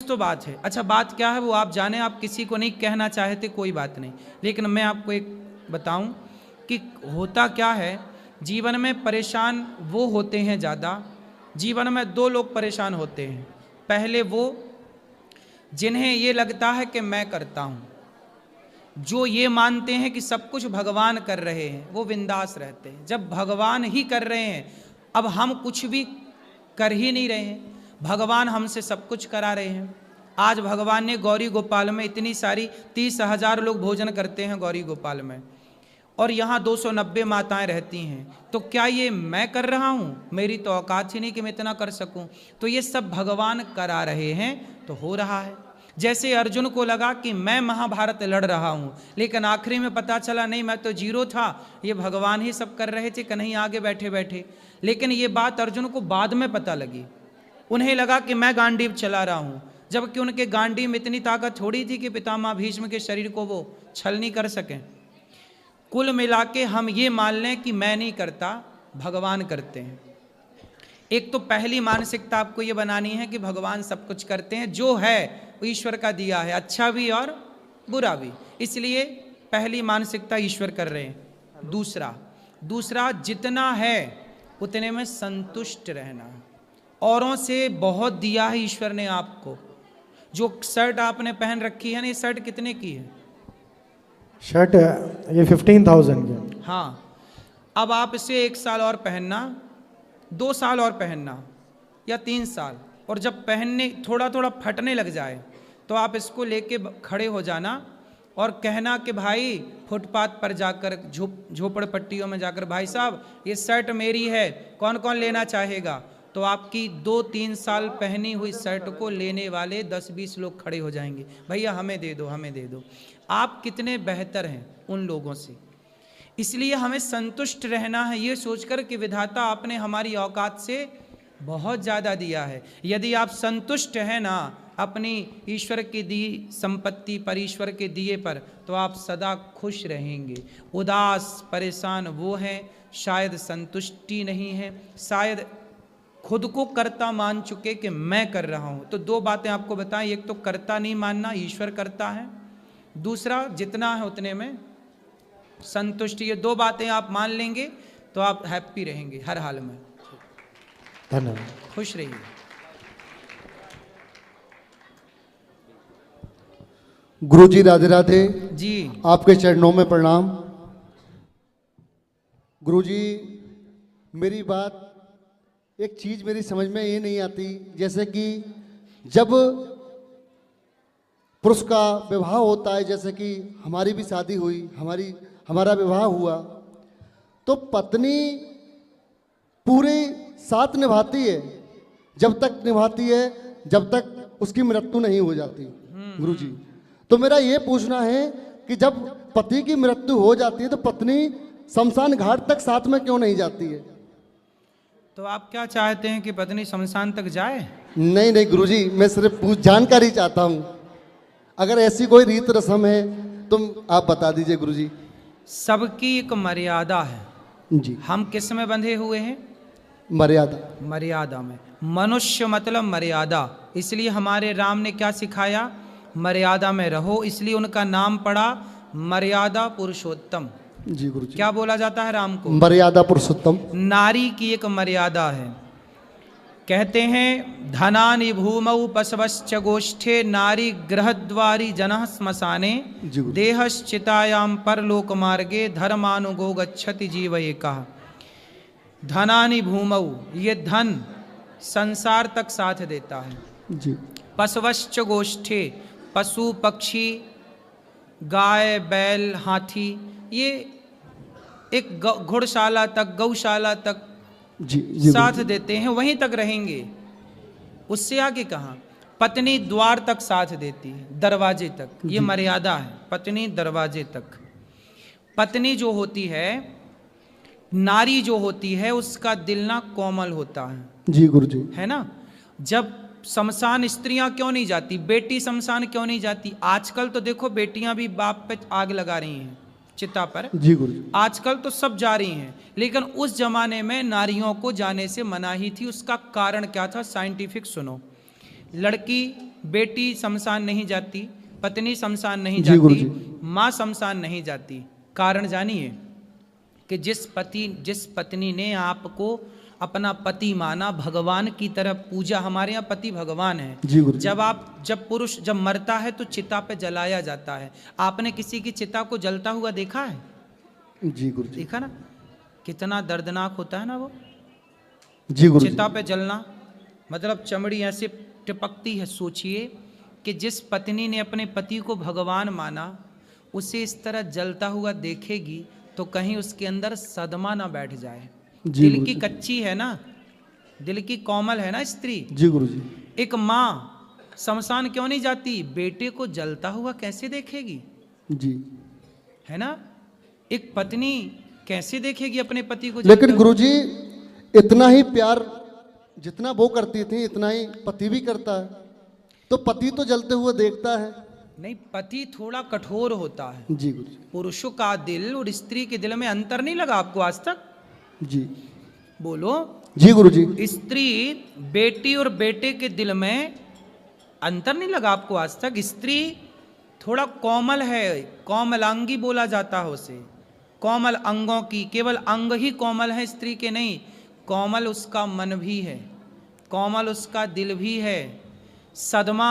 तो बात है। अच्छा, बात क्या है वो आप जाने, आप किसी को नहीं कहना चाहते, कोई बात नहीं, लेकिन मैं आपको एक बताऊं कि होता क्या है, जीवन में परेशान वो होते हैं ज़्यादा, जीवन में दो लोग परेशान होते हैं। पहले वो जिन्हें ये लगता है कि मैं करता हूँ, जो ये मानते हैं कि सब कुछ भगवान कर रहे हैं, वो बिंदास रहते हैं। जब भगवान ही कर रहे हैं, अब हम कुछ भी कर ही नहीं रहे हैं, भगवान हमसे सब कुछ करा रहे हैं। आज भगवान ने गौरी गोपाल में इतनी सारी 30,000 लोग भोजन करते हैं गौरी गोपाल में, और यहाँ 290 माताएं रहती हैं, तो क्या ये मैं कर रहा हूँ? मेरी तो औकात ही नहीं कि मैं इतना कर सकूँ। तो ये सब भगवान करा रहे हैं, तो हो रहा है। जैसे अर्जुन को लगा कि मैं महाभारत लड़ रहा हूँ, लेकिन आखिरी में पता चला नहीं, मैं तो जीरो था, ये भगवान ही सब कर रहे थे कन्हैया आगे बैठे बैठे। लेकिन ये बात अर्जुन को बाद में पता लगी, उन्हें लगा कि मैं गांडीव चला रहा हूँ, जबकि उनके गांडीव में इतनी ताकत थोड़ी थी कि पितामह भीष्म के शरीर को वो छल नहीं कर सकें। कुल मिला के हम ये मान लें कि मैं नहीं करता, भगवान करते हैं। एक तो पहली मानसिकता आपको ये बनानी है कि भगवान सब कुछ करते हैं, जो है वो ईश्वर का दिया है, अच्छा भी और बुरा भी, इसलिए पहली मानसिकता ईश्वर कर रहे हैं। दूसरा जितना है उतने में संतुष्ट रहना। औरों से बहुत दिया है ईश्वर ने आपको। जो शर्ट आपने पहन रखी है ना, ये शर्ट कितने की है? शर्ट ये 15,000 की। हाँ, अब आप इसे 1 साल और पहनना, 2 साल और पहनना, या 3 साल, और जब पहनने थोड़ा थोड़ा फटने लग जाए तो आप इसको लेके खड़े हो जाना और कहना कि भाई फुटपाथ पर जाकर, झोपड़पट्टियों में जाकर, भाई साहब ये शर्ट मेरी है, कौन कौन लेना चाहेगा? तो आपकी 2-3 साल पहनी हुई शर्ट को लेने वाले 10-20 लोग खड़े हो जाएंगे, भैया हमें दे दो, हमें दे दो। आप कितने बेहतर हैं उन लोगों से। इसलिए हमें संतुष्ट रहना है, ये सोचकर कि विधाता आपने हमारी औकात से बहुत ज़्यादा दिया है। यदि आप संतुष्ट हैं ना अपनी ईश्वर की दी संपत्ति पर, ईश्वर के दिए पर, तो आप सदा खुश रहेंगे। उदास परेशान वो हैं शायद संतुष्टि नहीं है, शायद खुद को कर्ता मान चुके कि मैं कर रहा हूँ। तो 2 बातें आपको बताएं, एक तो कर्ता नहीं मानना, ईश्वर करता है, दूसरा जितना है उतने में संतुष्टि। ये 2 बातें आप मान लेंगे तो आप हैप्पी रहेंगे हर हाल में। धन्यवाद, खुश रहिए। गुरुजी राधे राधे जी, आपके चरणों में प्रणाम। गुरुजी, मेरी बात, एक चीज मेरी समझ में ये नहीं आती, जैसे कि जब पुरुष का विवाह होता है, जैसे कि हमारी भी शादी हुई, हमारा विवाह हुआ, तो पत्नी पूरे साथ निभाती है, जब तक निभाती है जब तक उसकी मृत्यु नहीं हो जाती। गुरुजी, तो मेरा ये पूछना है कि जब पति की मृत्यु हो जाती है तो पत्नी शमशान घाट तक साथ में क्यों नहीं जाती है? तो आप क्या चाहते हैं कि पत्नी शमशान तक जाए? नहीं नहीं गुरुजी, मैं सिर्फ जानकारी चाहता हूँ, अगर ऐसी कोई रीत रस्म है तो आप बता दीजिए गुरुजी। सबकी एक मर्यादा है जी। हम किस में बंधे हुए हैं? मर्यादा में। मनुष्य मतलब मर्यादा, इसलिए हमारे राम ने क्या सिखाया? मर्यादा में रहो, इसलिए उनका नाम पड़ा मर्यादा पुरुषोत्तम। जी गुरुजी। क्या बोला जाता है राम को? मर्यादा पुरुषोत्तम। नारी की एक मर्यादा है। कहते हैं धनानि भूमौ पशवश्च गोष्ठे नारी गृहद्वारी जनः श्मशाने देहश्चितायां परलोक मार्गे धर्मानुगो गच्छति जीव एकः। धनानि भूमौ, ये धन संसार तक साथ देता है। जी। पशवश्च गोष्ठे, पशु पक्षी, गाय बैल हाथी, ये एक घुड़शाला तक, गौशाला तक जी, साथ देते हैं, वहीं तक रहेंगे, उससे आगे कहाँ? पत्नी द्वार तक साथ देती है, दरवाजे तक, ये मर्यादा है। पत्नी दरवाजे तक। पत्नी जो होती है, नारी जो होती है, उसका दिल ना कोमल होता है। जी गुरुजी। है ना? जब शमशान स्त्रियां क्यों नहीं जाती, बेटी शमशान क्यों नहीं जाती? आजकल तो देखो बेटियां भी बाप पे आग लगा रही हैं चिता पर। जी गुरुजी। आजकल तो सब जा रही हैं, लेकिन उस जमाने में नारियों को जाने से मनाही थी। उसका कारण क्या था? साइंटिफिक सुनो। लड़की बेटी शमशान नहीं जाती, पत्नी शमशान नहीं जी गुरुजी। जाती, माँ शमशान नहीं जाती। कारण जानिए कि जिस पत्नी ने आपको अपना पति माना, भगवान की तरह पूजा, हमारे यहाँ पति भगवान है। जी गुरुजी। जब पुरुष जब मरता है तो चिता पे जलाया जाता है। आपने किसी की चिता को जलता हुआ देखा है? जी गुरुजी। देखा ना, कितना दर्दनाक होता है ना वो। जी गुरुजी। चिता पे जलना मतलब चमड़ी ऐसे टिपकती है। सोचिए कि जिस पत्नी ने अपने पति को भगवान माना, उसे इस तरह जलता हुआ देखेगी तो कहीं उसके अंदर सदमा ना बैठ जाए। जी दिल की गुरुजी। कच्ची है ना, दिल की कोमल है ना स्त्री। जी गुरुजी। एक माँ शमशान क्यों नहीं जाती? बेटे को जलता हुआ कैसे देखेगी? जी। है ना। एक पत्नी कैसे देखेगी अपने पति को? लेकिन गुरुजी इतना ही प्यार जितना वो करती थी इतना ही पति भी करता है, तो पति तो जलते हुए देखता है। नहीं, पति थोड़ा कठोर होता है। जी गुरुजी। पुरुषों का दिल और स्त्री के दिल में अंतर नहीं लगा आपको आज तक? जी। बोलो। जी गुरुजी। स्त्री बेटी और बेटे के दिल में अंतर नहीं लगा आपको आज तक? स्त्री थोड़ा कोमल है, कोमलांगी बोला जाता है उसे। कोमल अंगों की, केवल अंग ही कोमल है स्त्री के नहीं, कोमल उसका मन भी है, कोमल उसका दिल भी है। सदमा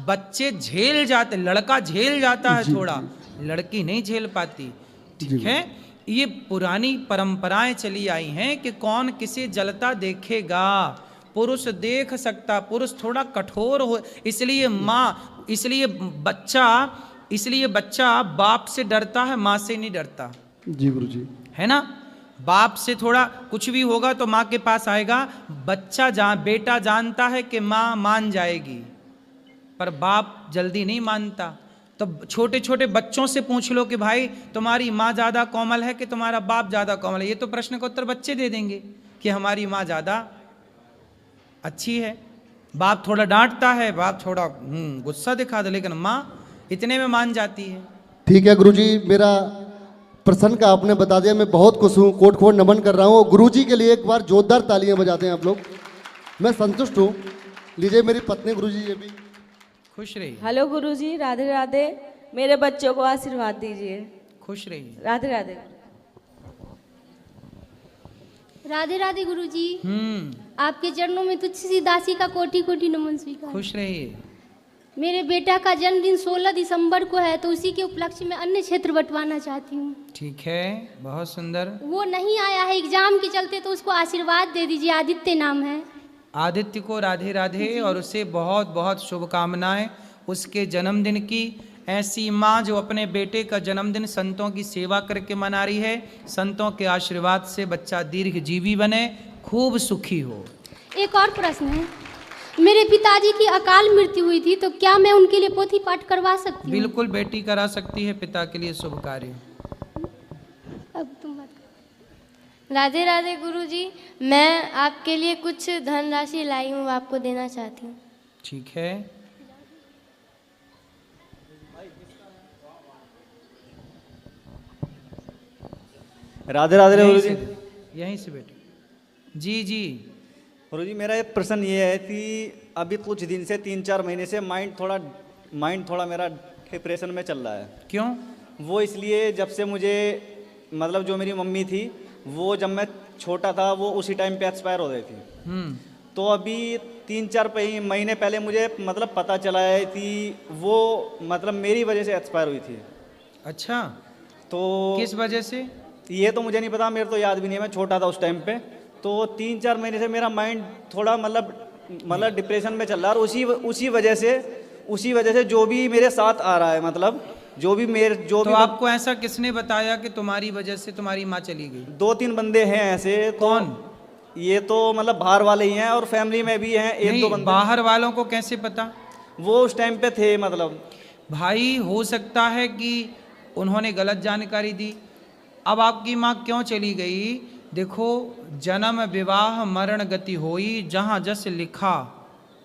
बच्चे झेल जाते, लड़का झेल जाता है थोड़ा, लड़की नहीं झेल पाती। ठीक है, ये पुरानी परंपराएं चली आई हैं कि कौन किसे जलता देखेगा। पुरुष देख सकता, पुरुष थोड़ा कठोर हो, इसलिए माँ, इसलिए बच्चा बाप से डरता है, माँ से नहीं डरता। जी गुरुजी। है ना। बाप से थोड़ा कुछ भी होगा तो माँ के पास आएगा। बेटा जानता है कि माँ मान जाएगी, पर बाप जल्दी नहीं मानता। तो छोटे छोटे बच्चों से पूछ लो कि भाई तुम्हारी माँ ज़्यादा कोमल है कि तुम्हारा बाप ज़्यादा कोमल है, ये तो प्रश्न का उत्तर बच्चे दे देंगे कि हमारी माँ ज़्यादा अच्छी है। बाप थोड़ा डांटता है, बाप थोड़ा गुस्सा दिखा दे, लेकिन माँ इतने में मान जाती है। ठीक है गुरुजी, मेरा प्रश्न का आपने बता दिया, मैं बहुत खुश हूँ, कोट कोट नमन कर रहा हूँ। गुरुजी के लिए एक बार जोरदार तालियां बजाते हैं आप लोग। मैं संतुष्ट हूँ। लीजिए मेरी पत्नी गुरुजी, ये भी खुश रहिए। हेलो गुरुजी, राधे राधे। मेरे बच्चों को आशीर्वाद दीजिए। खुश रहिए। राधे राधे। राधे राधे गुरुजी। आपके चरणों में तुच्छ सी दासी का कोटि कोटि नमन स्वीकार। खुश रहिए। मेरे बेटा का जन्मदिन 16 दिसंबर को है, तो उसी के उपलक्ष्य में अन्य क्षेत्र बंटवाना चाहती हूँ। ठीक है, बहुत सुंदर। वो नहीं आया है एग्जाम के चलते, तो उसको आशीर्वाद दे दीजिए। आदित्य नाम है। आदित्य को राधे राधे और उसे बहुत बहुत शुभकामनाएं उसके जन्मदिन की। ऐसी माँ जो अपने बेटे का जन्मदिन संतों की सेवा करके मना रही है, संतों के आशीर्वाद से बच्चा दीर्घजीवी बने, खूब सुखी हो। एक और प्रश्न है, मेरे पिताजी की अकाल मृत्यु हुई थी, तो क्या मैं उनके लिए पोथी पाठ करवा सकती हूँ? बिल्कुल बेटी करा सकती है, पिता के लिए शुभ कार्य। अब तुम बात करो। राधे राधे गुरुजी, मैं आपके लिए कुछ धनराशि लाई हूँ, आपको देना चाहती हूँ। ठीक है। राधे राधे गुरुजी। यहीं से बेटे। जी जी गुरुजी, मेरा एक प्रश्न ये है कि अभी कुछ दिन से 3-4 महीने से माइंड थोड़ा मेरा डिप्रेशन में चल रहा है। क्यों? वो इसलिए जब से मुझे मतलब जो मेरी मम्मी थी वो जब मैं छोटा था वो उसी टाइम पे एक्सपायर हो गई थी। तो अभी 3-4 महीने पहले मुझे मतलब पता चला है कि वो मतलब मेरी वजह से एक्सपायर हुई थी। अच्छा, तो किस वजह से? ये तो मुझे नहीं पता, मेरे तो याद भी नहीं है, मैं छोटा था उस टाइम पे। तो 3-4 महीने से मेरा माइंड थोड़ा मतलब डिप्रेशन में चल रहा है। और उसी वजह से जो भी मेरे साथ आ रहा है, मतलब तो आपको ऐसा किसने बताया कि तुम्हारी वजह से तुम्हारी माँ चली गई? 2-3 बंदे हैं ऐसे। कौन? ये तो मतलब बाहर वाले ही हैं और फैमिली में भी हैं 1-2 बंदे। बाहर वालों को कैसे पता? वो उस टाइम पे थे। मतलब भाई हो सकता है कि उन्होंने गलत जानकारी दी। अब आपकी माँ क्यों चली गई? देखो, जन्म विवाह मरण गति होई, जहाँ जस लिखा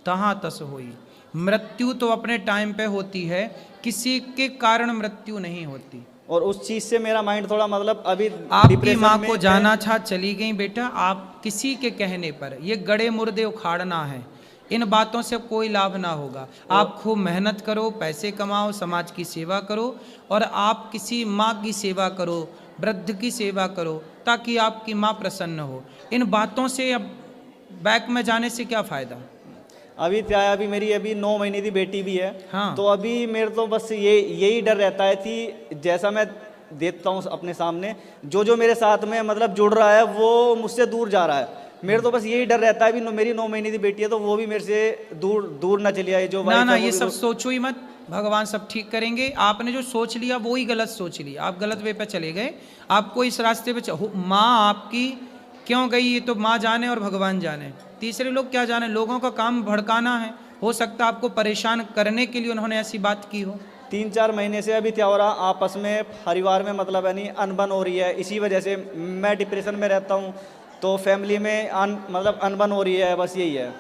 तहाँ तस होई। मृत्यु तो अपने टाइम पे होती है, किसी के कारण मृत्यु नहीं होती। और उस चीज से मेरा माइंड थोड़ा मतलब अभी आपकी माँ को जाना था, चली गई बेटा। आप किसी के कहने पर, ये गड़े मुर्दे उखाड़ना है, इन बातों से कोई लाभ ना होगा। आप खूब मेहनत करो, पैसे कमाओ, समाज की सेवा करो, और आप किसी माँ की सेवा करो, वृद्ध की सेवा करो, ताकि आपकी माँ प्रसन्न हो। इन बातों से अब बैक में जाने से क्या फ़ायदा। अभी क्या है, अभी मेरी अभी 9 महीने की बेटी भी है। हाँ। तो अभी मेरे तो बस यही डर रहता है कि जैसा मैं देखता हूँ अपने सामने, जो मेरे साथ में मतलब जुड़ रहा है वो मुझसे दूर जा रहा है। मेरे तो बस यही डर रहता है, भी मेरी 9 महीने की बेटी है तो वो भी मेरे से दूर ना चली आए। जो ना ये सब सोचो ही मत, भगवान सब ठीक करेंगे। आपने जो सोच लिया वो ही गलत सोच लिया, आप गलत वे पे चले गए। आपको इस रास्ते पे माँ आपकी क्यों गई ये तो माँ जाने और भगवान जाने, तीसरे लोग क्या जाने। लोगों का काम भड़काना है, हो सकता है आपको परेशान करने के लिए उन्होंने ऐसी बात की हो। 3-4 महीने से अभी क्या हो रहा, आपस में परिवार में मतलब यानी अनबन हो रही है। इसी वजह से मैं डिप्रेशन में रहता हूँ, तो फैमिली में अनबन हो रही है, बस यही है।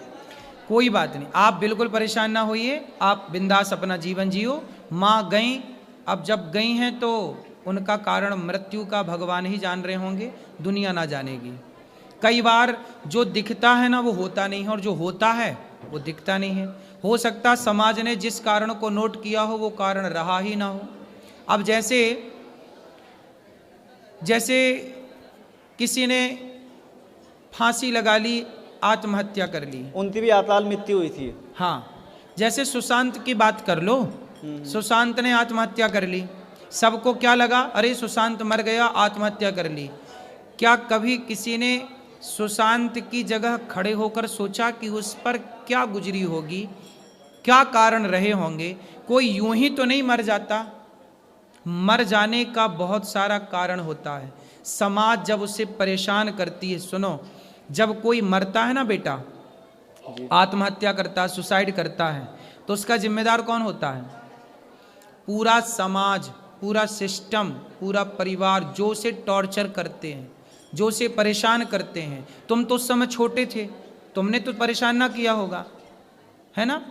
कोई बात नहीं, आप बिल्कुल परेशान ना होइए, आप बिंदास अपना जीवन जियो। माँ गई, अब जब गई हैं तो उनका कारण मृत्यु का भगवान ही जान रहे होंगे, दुनिया ना जानेगी। कई बार जो दिखता है ना वो होता नहीं है, और जो होता है वो दिखता नहीं है। हो सकता समाज ने जिस कारण को नोट किया हो वो कारण रहा ही ना हो। अब जैसे किसी ने फांसी लगा ली, आत्महत्या कर ली, उनकी भी अकाल मृत्यु हुई थी। हाँ, जैसे सुशांत की बात कर लो, सुशांत ने आत्महत्या कर ली, सबको क्या लगा, अरे सुशांत मर गया, आत्महत्या कर ली। क्या कभी किसी ने सुशांत की जगह खड़े होकर सोचा कि उस पर क्या गुजरी होगी, क्या कारण रहे होंगे? कोई यूं ही तो नहीं मर जाता, मर जाने का बहुत सारा कारण होता है। समाज जब उसे परेशान करती है, सुनो, जब कोई मरता है ना बेटा, आत्महत्या करता है, सुसाइड करता है, तो उसका जिम्मेदार कौन होता है? पूरा समाज, पूरा सिस्टम, पूरा परिवार, जो उसे टॉर्चर करते हैं, जो उसे परेशान करते हैं। तुम तो उस समय छोटे थे, तुमने तो परेशान ना किया होगा, है ना?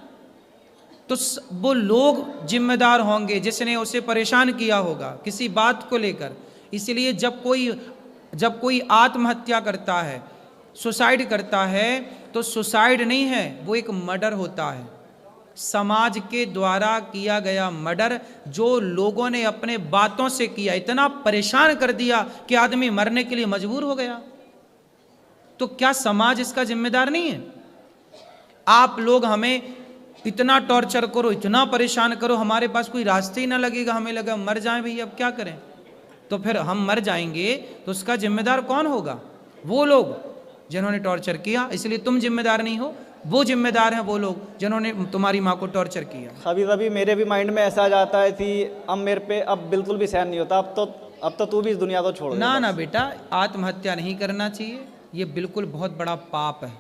तो वो लोग जिम्मेदार होंगे जिसने उसे परेशान किया होगा किसी बात को लेकर। इसलिए जब कोई आत्महत्या करता है, सुसाइड करता है, तो सुसाइड नहीं है, वो एक मर्डर होता है, समाज के द्वारा किया गया मर्डर, जो लोगों ने अपने बातों से किया, इतना परेशान कर दिया कि आदमी मरने के लिए मजबूर हो गया। तो क्या समाज इसका जिम्मेदार नहीं है? आप लोग हमें इतना टॉर्चर करो, इतना परेशान करो, हमारे पास कोई रास्ते ही ना लगेगा, हमें लगा मर जाएं भैया, अब क्या करें? तो फिर हम मर जाएंगे तो उसका जिम्मेदार कौन होगा? वो लोग जिन्होंने टॉर्चर किया। इसलिए तुम जिम्मेदार नहीं हो, वो जिम्मेदार हैं वो लोग जिन्होंने तुम्हारी माँ को टॉर्चर किया। कभी कभी मेरे भी माइंड में ऐसा आ जाता है कि अब मेरे पे अब बिल्कुल भी सहन नहीं होता, अब तो तू भी इस दुनिया को छोड़ दे। ना बेटा, आत्महत्या नहीं करना चाहिए, ये बिल्कुल बहुत बड़ा पाप है,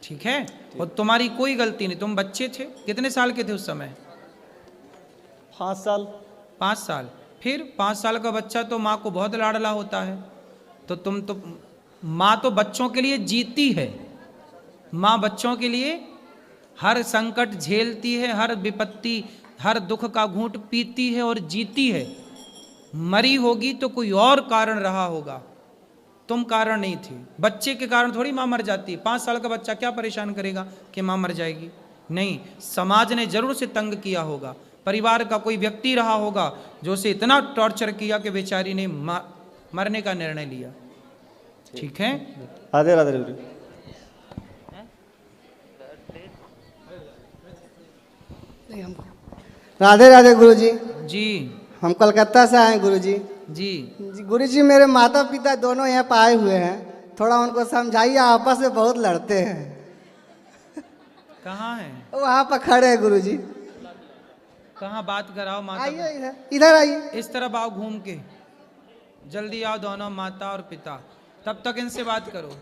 ठीक है? और तुम्हारी कोई गलती नहीं, तुम बच्चे थे, कितने साल के थे उस समय? 5 साल। 5 साल। फिर 5 साल का बच्चा तो माँ को बहुत लाडला होता है, तो माँ तो बच्चों के लिए जीती है, माँ बच्चों के लिए हर संकट झेलती है, हर विपत्ति, हर दुख का घूंट पीती है और जीती है। मरी होगी तो कोई और कारण रहा होगा, तुम कारण नहीं थी। बच्चे के कारण थोड़ी माँ मर जाती है। 5 साल का बच्चा क्या परेशान करेगा कि माँ मर जाएगी? नहीं, समाज ने जरूर से तंग किया होगा, परिवार का कोई व्यक्ति रहा होगा जो उसे इतना टॉर्चर किया कि बेचारी ने मरने का निर्णय लिया। ठीक है? राधे राधे गुरु। राधे राधे गुरुजी। जी हम कलकत्ता से आए हैं गुरुजी। जी गुरुजी, मेरे माता पिता दोनों यहाँ पे आए हुए हैं, थोड़ा उनको समझाइए, आपस में बहुत लड़ते हैं। कहाँ है? वहाँ पर खड़े हैं गुरुजी। कहाँ? बात कराओ माता। आइए इधर आइए। इस तरफ आओ, घूम के जल्दी आओ, दोनों माता और पिता। तब तक इनसे बात करो।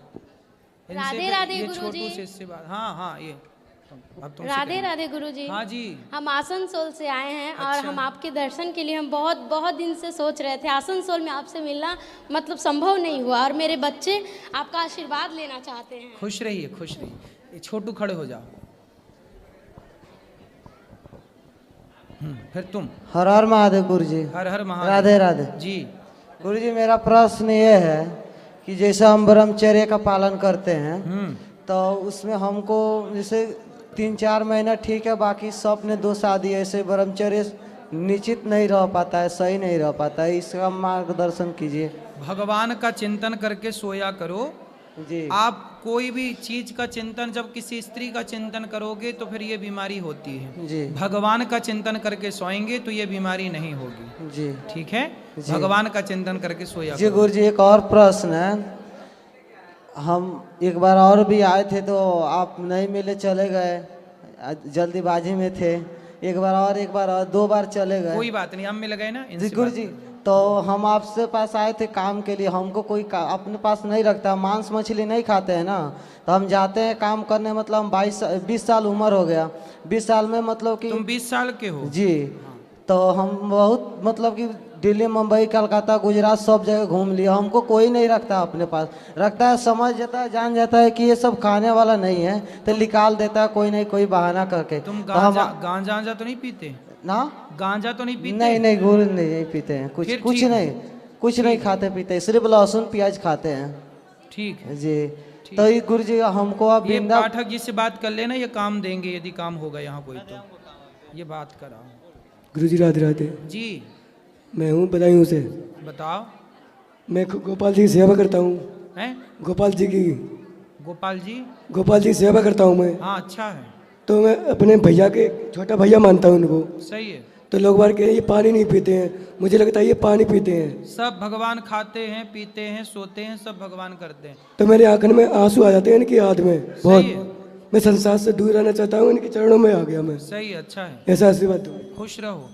राधे राधे ये गुरुजी। छोटू से इससे बात। हाँ ये अब तुमसे राधे करेंगे। राधे गुरुजी। हाँ जी। हम आसनसोल से आए हैं और अच्छा। हम आपके दर्शन के लिए हम बहुत दिन से सोच रहे थे। आसनसोल में आपसे मिलना मतलब संभव नहीं हुआ, और मेरे बच्चे आपका आशीर्वाद लेना चाहते हैं। खुश रहिए, खुश रहिए। ये छोटू खड़े हो जाओ। फिर तुम। हर हर महादेव गुरुजी। हर हर महादेव। राधे राधे जी। गुरुजी, मेरा प्रश्न ये है कि जैसे हम ब्रह्मचर्य का पालन करते हैं तो उसमें हमको जैसे 3-4 महीना ठीक है, बाकी सब ने 2 शादी ऐसे ब्रह्मचर्य निश्चित नहीं रह पाता है, सही नहीं रह पाता है, इसका मार्गदर्शन कीजिए। भगवान का चिंतन करके सोया करो जी। आप कोई भी चीज का चिंतन, जब किसी स्त्री का चिंतन करोगे तो फिर ये बीमारी होती है जी। भगवान का चिंतन करके सोएंगे तो ये बीमारी नहीं होगी जी ठीक है। जी। भगवान का चिंतन करके सोया जी करो। गुरु जी एक और प्रश्न है, हम एक बार और भी आए थे तो आप नहीं मिले, चले गए, जल्दीबाजी में थे। एक बार और 2 बार चले गए। कोई बात नहीं, हम मिल गए ना जी इनसे गुरु बात जी, करो। तो हम आपसे पास आए थे काम के लिए, हमको कोई अपने पास नहीं रखता, मांस मछली नहीं खाते हैं ना, तो हम जाते हैं काम करने, मतलब हम 20 साल उम्र हो गया, 20 साल में मतलब कि तुम 20 साल के हो जी। तो हम बहुत मतलब कि दिल्ली, मुंबई, कलकत्ता, गुजरात सब जगह घूम लिए, हमको कोई नहीं रखता अपने पास, रखता है समझ जाता है, जान जाता है कि ये सब खाने वाला नहीं है तो निकाल देता है कोई नहीं कोई बहाना करके। तुम तो हम गांजा तो नहीं पीते ना, गांजा तो नहीं पीते? नहीं गुरु नहीं पीते हैं, कुछ फिर कुछ ठीक है। नहीं, कुछ नहीं खाते पीते, सिर्फ लहसुन प्याज खाते हैं। ठीक है जी। तो ये गुरु जी हमको आप ये बिंदा पाठक जी से बात कर लेना, ये काम देंगे यदि काम होगा यहाँ कोई तो, ये बात कराओ। गुरुजी राधे राधे। जी मैं हूँ बदायूं से। बताओ। मैं गोपाल जी की सेवा करता हूँ। हैं? गोपाल जी की गोपाल जी सेवा करता हूँ मैं। हाँ अच्छा है, तो मैं अपने भैया के छोटा भैया मानता हूँ उनको। सही है। तो लोग बार कह रहे हैं ये पानी नहीं पीते हैं, मुझे लगता है ये पानी पीते हैं। सब भगवान खाते हैं, पीते हैं, सोते हैं, सब भगवान करते हैं। तो मेरे आंखों में आंसू आ जाते हैं इनकी याद में बहुत। सही है। मैं संसार से दूर रहना चाहता हूँ, इनके चरणों में आ गया मैं। सही है, अच्छा है, ऐसा आशीर्वाद दो। खुश रहो।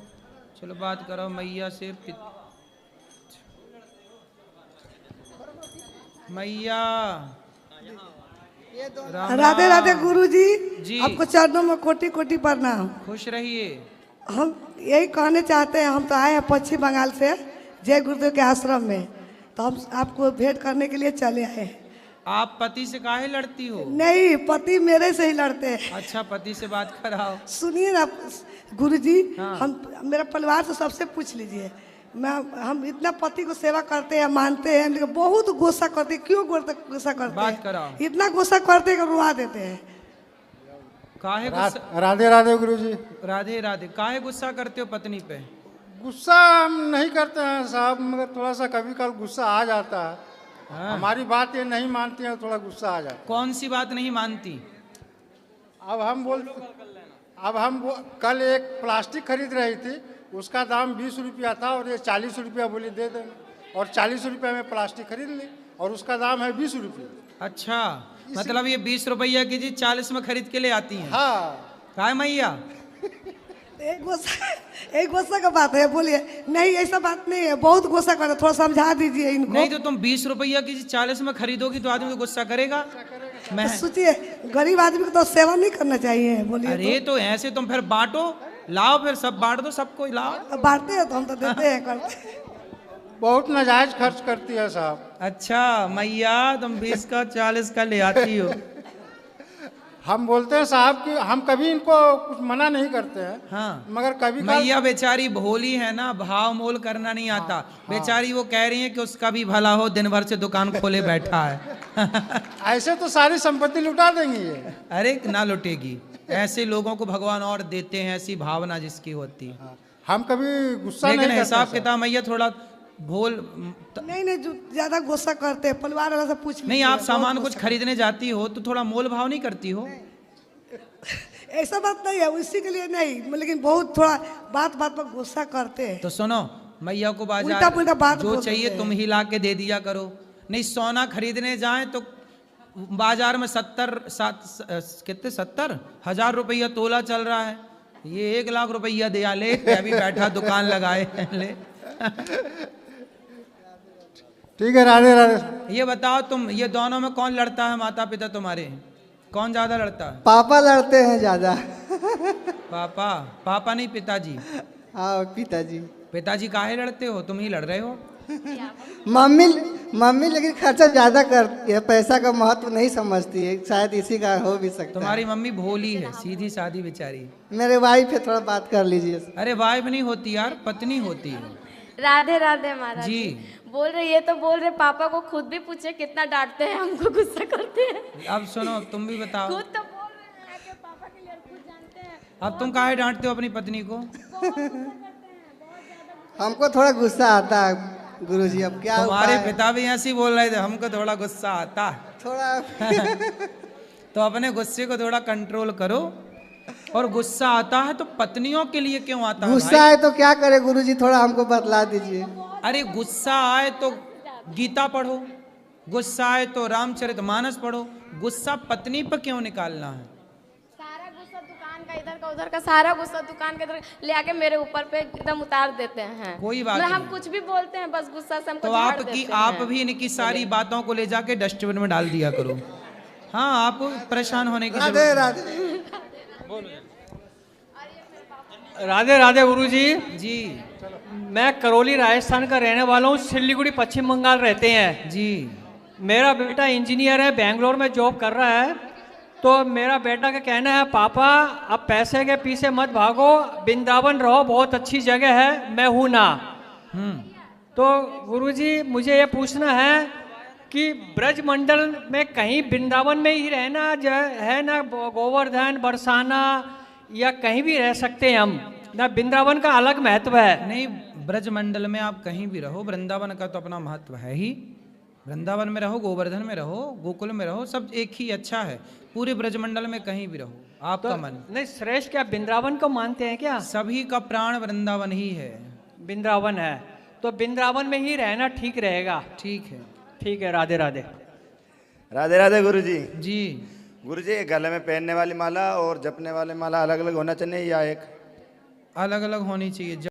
चलो बात करो मैया से। मैया राधे राधे गुरु जी। जी, आपको चरणों में कोटि कोटि प्रणाम। खुश रहिए। हम यही कहने चाहते हैं, हम तो आए हैं पश्चिम बंगाल से जय गुरुदेव के आश्रम में, तो हम आपको भेंट करने के लिए चले आए हैं। आप पति से काहे लड़ती हो? नहीं, पति मेरे से ही लड़ते हैं। अच्छा, पति से बात कराओ। सुनिए ना गुरुजी, हाँ। हम मेरा परिवार से सबसे पूछ लीजिए, हम इतना पति को सेवा करते हैं, मानते हैं, लेकिन बहुत गुस्सा करते हैं। क्यों गुस्सा करते बात हैं? कराओ। इतना गुस्सा करते हैं कि रुआ देते हैं। काहे गुस्सा? राधे राधे गुरुजी। राधे राधे। काहे गुस्सा करते हो पत्नी पे? गुस्सा हम नहीं करते हैं साहब, मगर थोड़ा सा कभी कल गुस्सा आ जाता है। हाँ। हमारी बात ये नहीं मानती है, थोड़ा गुस्सा आ जाता है। कौन सी बात नहीं मानती? अब हम कल एक प्लास्टिक खरीद रही थी, उसका दाम 20 रुपया था और ये 40 रुपया बोली दे दें, और 40 रुपया में प्लास्टिक खरीद ली और उसका दाम है 20 रुपये। अच्छा, मतलब ये 20 रुपया की चीज 40 में खरीद के ले आती हैं? हाँ। काय मैया? एक गुस्सा का बात है, बोलिए। नहीं, ऐसा बात नहीं है, बहुत गुस्सा करते, थोड़ा समझा दीजिए इनको। नहीं तो तुम 20 रुपया की चीज 40 में खरीदोगी तो आदमी तो गुस्सा करेगा। मैं तो सोचिए, गरीब आदमी को तो सेवा नहीं करना चाहिए, बोलिए। अरे तो ऐसे तुम फिर बांटो, लाओ, फिर सब बांट दो, सबको लाओ। बांटते हैं तो हम तो देते हैं, करते हैं। बहुत नाजायज खर्च करती है साहब। अच्छा मैया, तुम 20 का 40 का ले आती हो। हम बोलते हैं साहब कि हम कभी इनको कुछ मना नहीं करते हैं। हाँ। मगर कभी मैया बेचारी भोली है ना, भाव मोल करना नहीं आता। बेचारी वो कह रही है कि उसका भी भला हो, दिन भर से दुकान खोले बैठा है। ऐसे तो सारी संपत्ति लुटा देंगी ये। अरे ना लुटेगी, ऐसे लोगों को भगवान और देते हैं, ऐसी भावना जिसकी होती है। हम कभी गुस्सा लेकिन नहीं हिसाब करते किताब मैया थोड़ा भोल नहीं, जो ज्यादा गुस्सा करते हैं, परिवार वाला से पूछ नहीं। आप सामान कुछ खरीदने जाती हो तो थोड़ा मोल भाव नहीं करती हो? ऐसा बात नहीं है, उसी के लिए नहीं, लेकिन बहुत थोड़ा बात बात पर गुस्सा करते हैं। तो सुनो, मैया को उल्टा पुल्टा बाजार बात जो बोल चाहिए देते हैं। तुम ही ला के दे दिया करो। नहीं, सोना खरीदने जाएं तो बाजार में 70,000 रुपया तोला चल रहा है, ये 1 लाख रुपया दिया ले, अभी बैठा दुकान लगाए ले। ठीक है, राधे राधे। ये बताओ तुम, ये दोनों में कौन लड़ता है? माता पिता तुम्हारे कौन ज्यादा लड़ता है? पापा लड़ते हैं ज्यादा। पापा नहीं, पिताजी। हाँ, पिताजी। पिताजी काहे लड़ते हो? तुम ही लड़ रहे हो। मम्मी लेकिन खर्चा ज्यादा करती है, पैसा का महत्व नहीं समझती है, शायद इसी का हो भी सकता है। तुम्हारी मम्मी भोली है, सीधी सादी बेचारी। मेरे वाइफ है, थोड़ा बात कर लीजिए। अरे वाइफ नहीं होती यार, पत्नी होती है। राधे राधे महाराज जी। बोल रहे, ये तो बोल रहे पापा को खुद भी पूछे कितना डांटते हैं, हमको गुस्सा करते हैं। अब सुनो, तुम भी बताओ, खुद तो बोल रहे हैं कि पापा के लिए खुद जानते हैं। अब तुम काहे डांटते हो अपनी पत्नी को? हमको थोड़ा गुस्सा आता है गुरुजी, अब क्या तुम्हारे उपाय? पिता भी ऐसे ही बोल रहे थे, हमको थोड़ा गुस्सा आता है। थोड़ा तो अपने गुस्से को थोड़ा कंट्रोल करो। और गुस्सा आता है तो पत्नियों के लिए क्यों आता है गुस्सा भाई? है तो क्या करे गुरुजी, थोड़ा हमको बतला दीजिए। अरे गुस्सा आए तो गीता पढ़ो, गुस्सा आए तो रामचरितमानस पढ़ो, गुस्सा पत्नी पर क्यों निकालना है? सारा गुस्सा दुकान का, इधर का उधर का सारा गुस्सा दुकान के इधर ले आके मेरे ऊपर पे एकदम उतार देते हैं। कोई बात हम नहीं। कुछ भी बोलते हैं बस गुस्सा से हमको तो झाड़ आपकी देते आप हैं। भी इनकी सारी बातों को ले जाके डस्टबिन में डाल दिया करो। हाँ, आप परेशान होने की राधे जरूरत राधे। राधे राधे गुरुजी। जी। मैं करौली राजस्थान का रहने वाला हूँ, सिलीगुड़ी पश्चिम बंगाल रहते हैं जी। मेरा बेटा इंजीनियर है, बेंगलोर में जॉब कर रहा है। तो मेरा बेटा का कहना है, पापा अब पैसे के पीछे मत भागो, वृंदावन रहो, बहुत अच्छी जगह है, मैं हूँ ना। तो गुरुजी मुझे ये पूछना है कि ब्रजमंडल में कहीं वृंदावन में ही रहना है ना, गोवर्धन बरसाना या कहीं भी रह सकते हैं हम ना? वृंदावन का अलग महत्व है। नहीं, ब्रजमंडल में आप कहीं भी रहो, वृंदावन का तो अपना महत्व है ही। वृंदावन में रहो, गोवर्धन में रहो, गोकुल में रहो, सब एक ही अच्छा है। पूरे ब्रजमंडल में कहीं भी रहो, आपका तो मन। नहीं श्रेष्ठ क्या वृंदावन को मानते हैं क्या? सभी का प्राण वृंदावन ही है। वृंदावन है तो वृंदावन में ही रहना ठीक रहेगा। ठीक है, ठीक है। राधे राधे। राधे राधे गुरुजी। जी। गुरुजी, गले में पहनने वाली माला और जपने वाली माला अलग अलग होना चाहिए या एक? अलग अलग होनी चाहिए।